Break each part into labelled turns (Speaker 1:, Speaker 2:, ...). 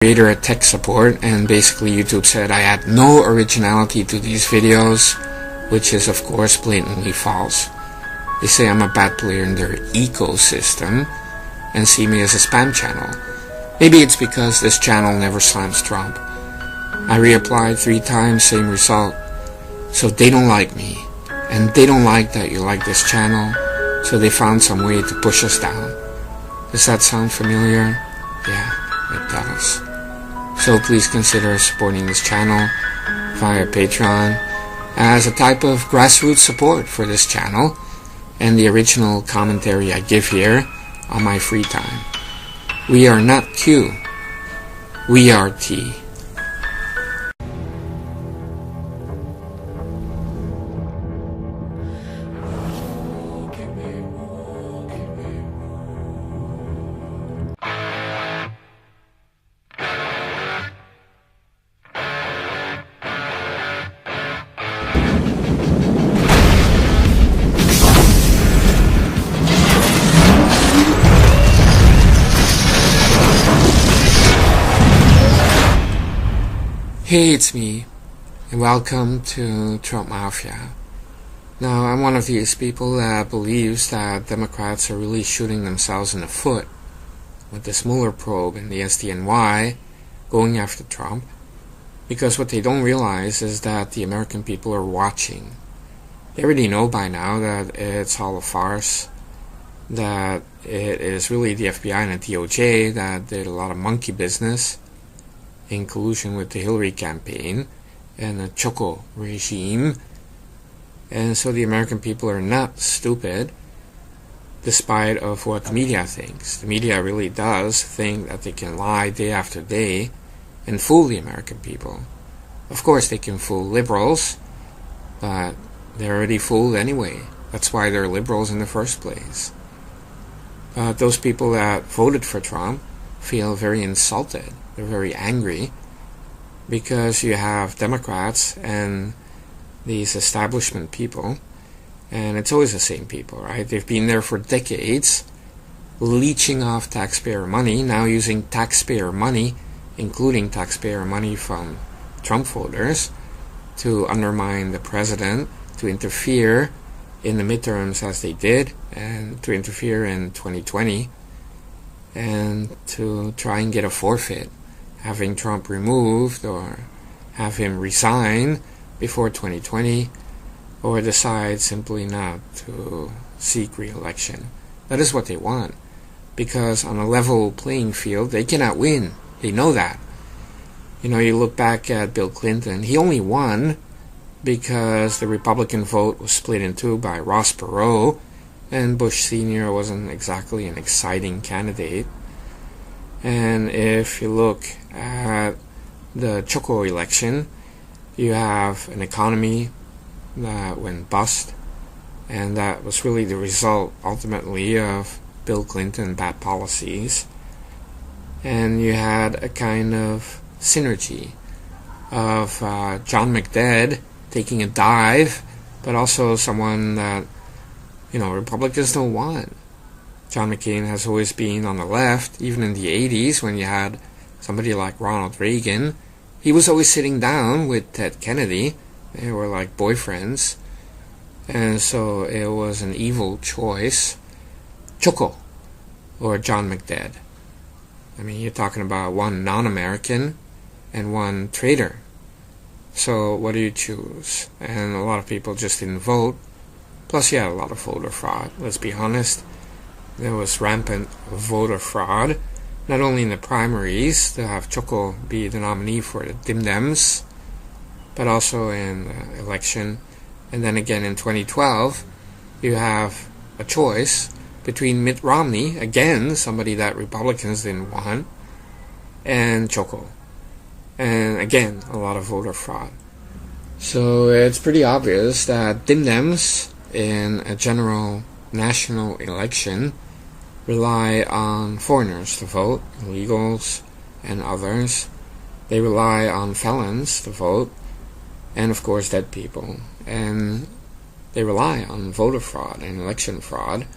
Speaker 1: Creator at tech support, and basically YouTube said I had no originality to these videos, which is of course blatantly false. They say I'm a bad player in their ecosystem and see me as a spam channel. Maybe it's because this channel never slams Trump. I reapplied 3 times, same result. So they don't like me, and they don't like that you like this channel, so they found some way to push us down. Does that sound familiar? Yeah, it does. So please consider supporting this channel via Patreon as a type of grassroots support for this channel and the original commentary I give here on my free time. We are not Q, we are T. Hey, it's me, and welcome to Trump Mafia. Now, I'm one of these people that believes that Democrats are really shooting themselves in the foot with this Mueller probe and the SDNY going after Trump, because what they don't realize is that the American people are watching. They already know by now that it's all a farce, that it is really the FBI and the DOJ that did a lot of monkey business in collusion with the Hillary campaign and the Choco regime. And so the American people are not stupid, despite of what the media thinks. The media really does think that they can lie day after day and fool the American people. Of course they can fool liberals, but they're already fooled anyway. That's why they're liberals in the first place. But those people that voted for Trump feel very insulted. They're very angry because you have Democrats and these establishment people, and it's always the same people, right? They've been there for decades, leeching off taxpayer money, now using taxpayer money, including taxpayer money from Trump voters, to undermine the president, to interfere in the midterms as they did, and to interfere in 2020, and to try and get a forfeit, having Trump removed or have him resign before 2020, or decide simply not to seek re-election. That is what they want, because on a level playing field they cannot win. They know that. You know, you look back at Bill Clinton, he only won because the Republican vote was split in two by Ross Perot, and Bush Sr. wasn't exactly an exciting candidate. And if you look at the Choco election, you have an economy that went bust, and that was really the result ultimately of Bill Clinton bad policies. And you had a kind of synergy of John McDead taking a dive, but also someone that, you know, Republicans don't want. John McCain has always been on the left, even in the 80s when you had somebody like Ronald Reagan. He was always sitting down with Ted Kennedy. They were like boyfriends. And so it was an evil choice. Choco or John McDead. I mean, you're talking about one non-American and one traitor. So what do you choose? And a lot of people just didn't vote. Plus you had a lot of voter fraud, let's be honest. There was rampant voter fraud, not only in the primaries to have Choco be the nominee for the Dim Dems, but also in the election. And then again in 2012, you have a choice between Mitt Romney, again somebody that Republicans didn't want, and Choco. And again, a lot of voter fraud. So it's pretty obvious that Dim Dems in a general national election rely on foreigners to vote, illegals and others. They rely on felons to vote, and of course dead people. And they rely on voter fraud and election fraud.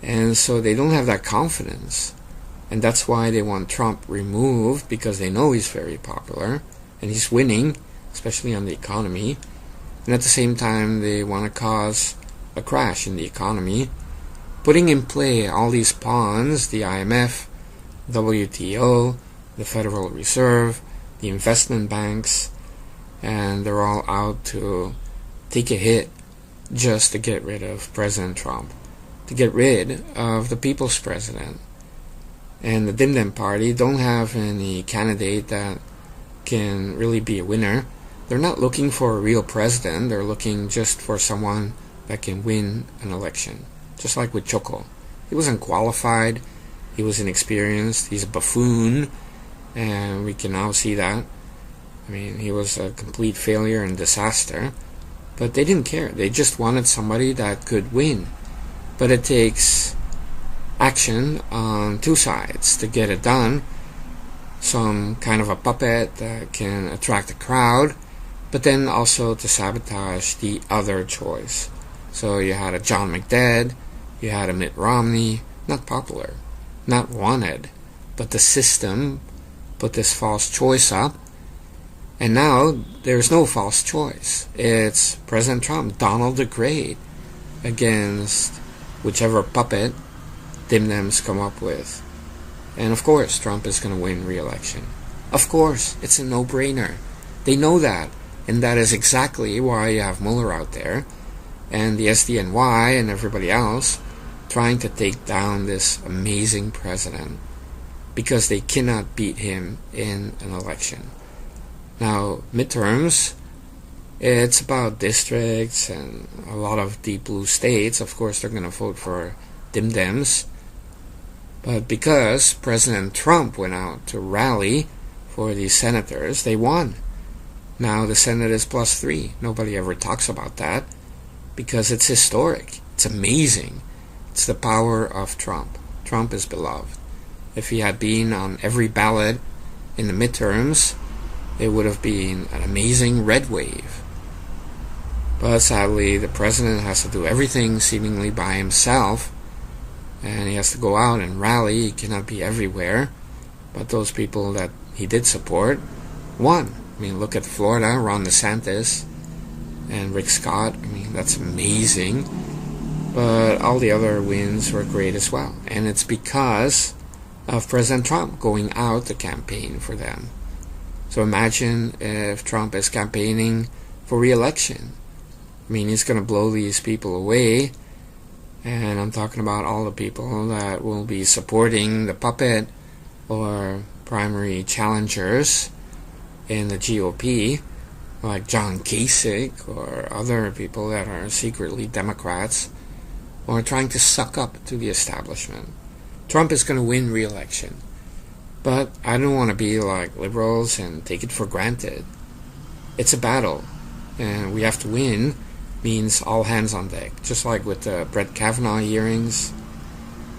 Speaker 1: And so they don't have that confidence And that's why they want Trump removed, because they know he's very popular and he's winning, especially on the economy. And at the same time, they want to cause a crash in the economy, putting in play all these pawns, the IMF, WTO, the Federal Reserve, the investment banks, and they're all out to take a hit just to get rid of President Trump, to get rid of the people's president. And the Dim Dem Party don't have any candidate that can really be a winner. They're not looking for a real president. They're looking just for someone that can win an election. Just like with Choco. He wasn't qualified. He was inexperienced. He's a buffoon. And we can now see that. I mean, he was a complete failure and disaster. But they didn't care. They just wanted somebody that could win. But it takes action on two sides to get it done. Some kind of a puppet that can attract a crowd, but then also to sabotage the other choice. So you had a John McDade, you had a Mitt Romney, not popular, not wanted, but the system put this false choice up, and now there's no false choice. It's President Trump, Donald the Great, against whichever puppet Dim Dems come up with. And of course, Trump is going to win re-election. Of course, it's a no-brainer. They know that. And that is exactly why you have Mueller out there and the SDNY and everybody else trying to take down this amazing president, because they cannot beat him in an election. Now, midterms, it's about districts and a lot of deep blue states. Of course, they're going to vote for Dim Dems. But because President Trump went out to rally for these senators, they won. Now the Senate is +3. Nobody ever talks about that because it's historic. It's amazing. It's the power of Trump. Trump is beloved. If he had been on every ballot in the midterms, it would have been an amazing red wave. But sadly, the president has to do everything seemingly by himself. And he has to go out and rally. He cannot be everywhere. But those people that he did support won. I mean, look at Florida, Ron DeSantis and Rick Scott. I mean, that's amazing. But all the other wins were great as well. And it's because of President Trump going out to campaign for them. So imagine if Trump is campaigning for re-election. I mean, he's going to blow these people away. And I'm talking about all the people that will be supporting the puppet or primary challengers in the GOP, like John Kasich or other people that are secretly Democrats or trying to suck up to the establishment. Trump is going to win re-election. But I don't want to be like liberals and take it for granted. It's a battle, and we have to win. Means all hands on deck, just like with the Brett Kavanaugh hearings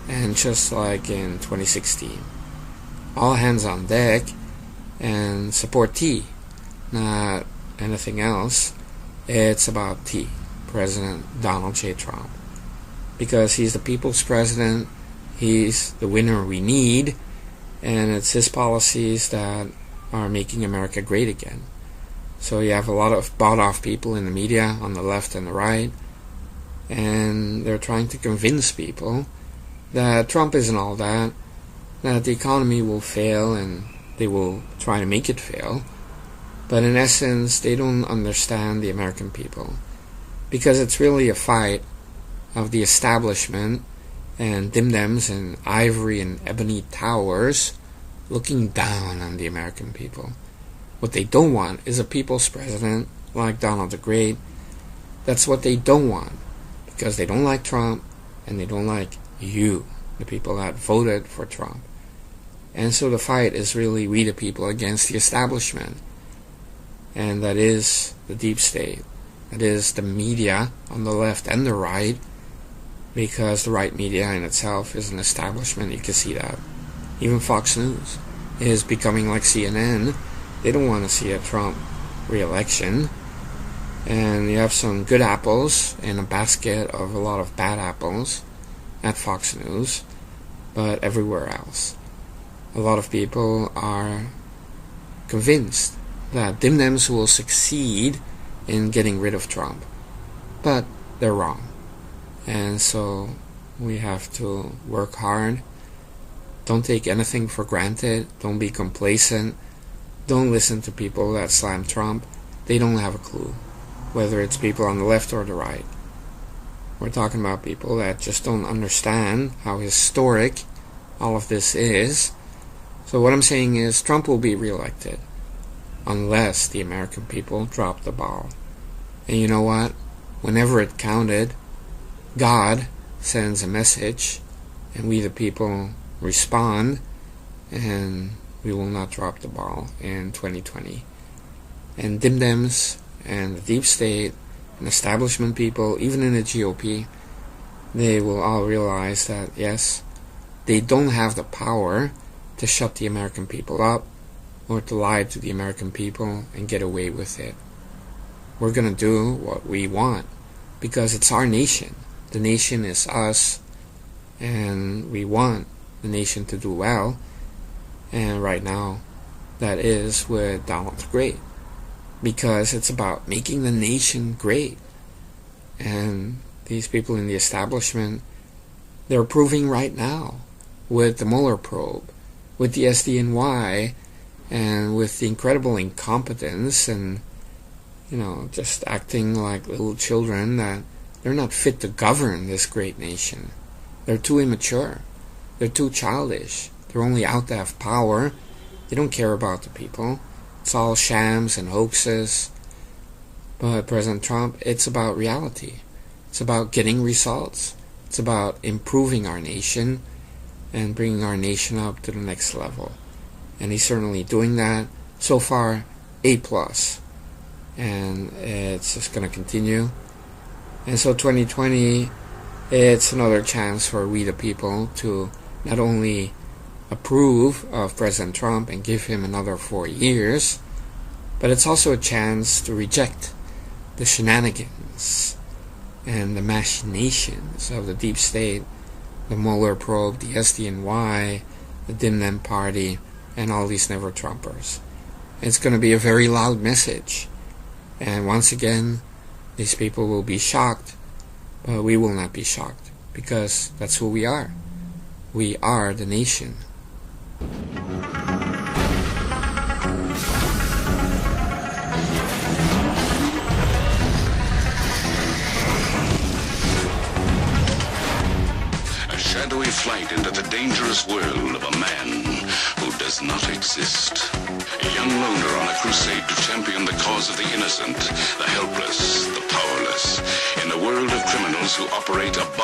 Speaker 1: and just like in 2016. All hands on deck and support T, not anything else. It's about T, President Donald J. Trump, because he's the people's president, he's the winner we need, and it's his policies that are making America great again. So you have a lot of bought-off people in the media on the left and the right, and they're trying to convince people that Trump isn't all that, that the economy will fail and they will try to make it fail. But in essence, they don't understand the American people, because it's really a fight of the establishment and Dim Dems and ivory and ebony towers looking down on the American people. What they don't want is a people's president like Donald the Great. That's what they don't want, because they don't like Trump and they don't like you, the people that voted for Trump. And so the fight is really we the people against the establishment. And that is the deep state. That is the media on the left and the right, because the right media in itself is an establishment. You can see that. Even Fox News is becoming like CNN. They don't want to see a Trump re-election. And you have some good apples in a basket of a lot of bad apples at Fox News, but everywhere else. a lot of people are convinced that Dim Dems will succeed in getting rid of Trump. But they're wrong. And so we have to work hard. Don't take anything for granted. Don't be complacent. Don't listen to people that slam Trump. They don't have a clue, whether it's people on the left or the right. We're talking about people that just don't understand how historic all of this is. So what I'm saying is Trump will be reelected unless the American people drop the ball. And you know what? Whenever it counted, God sends a message and we the people respond, and we will not drop the ball in 2020. And Dim Dems and the deep state and establishment people, even in the GOP, they will all realize that yes, they don't have the power to shut the American people up or to lie to the American people and get away with it. We're going to do what we want because it's our nation. The nation is us, and we want the nation to do well. And right now, that is with Donald the Great, because it's about making the nation great. And these people in the establishment, they're proving right now with the Mueller probe, with the SDNY, and with the incredible incompetence and, just acting like little children, that they're not fit to govern this great nation. They're too immature. They're too childish. They're only out to have power. They don't care about the people. It's all shams and hoaxes. But President Trump, it's about reality. It's about getting results. It's about improving our nation and bringing our nation up to the next level. And he's certainly doing that. So far, A+. And it's just going to continue. And so 2020, it's another chance for we the people to not only approve of President Trump and give him another 4 years, but it's also a chance to reject the shenanigans and the machinations of the deep state, the Mueller probe, the SDNY, the Dim Dem party, and all these never-Trumpers. It's going to be a very loud message. And once again, these people will be shocked, but we will not be shocked, because that's who we are. We are the nation.
Speaker 2: A shadowy flight into the dangerous world of a man who does not exist. A young loner on a crusade to champion the cause of the innocent, the helpless, the powerless, in a world of criminals who operate above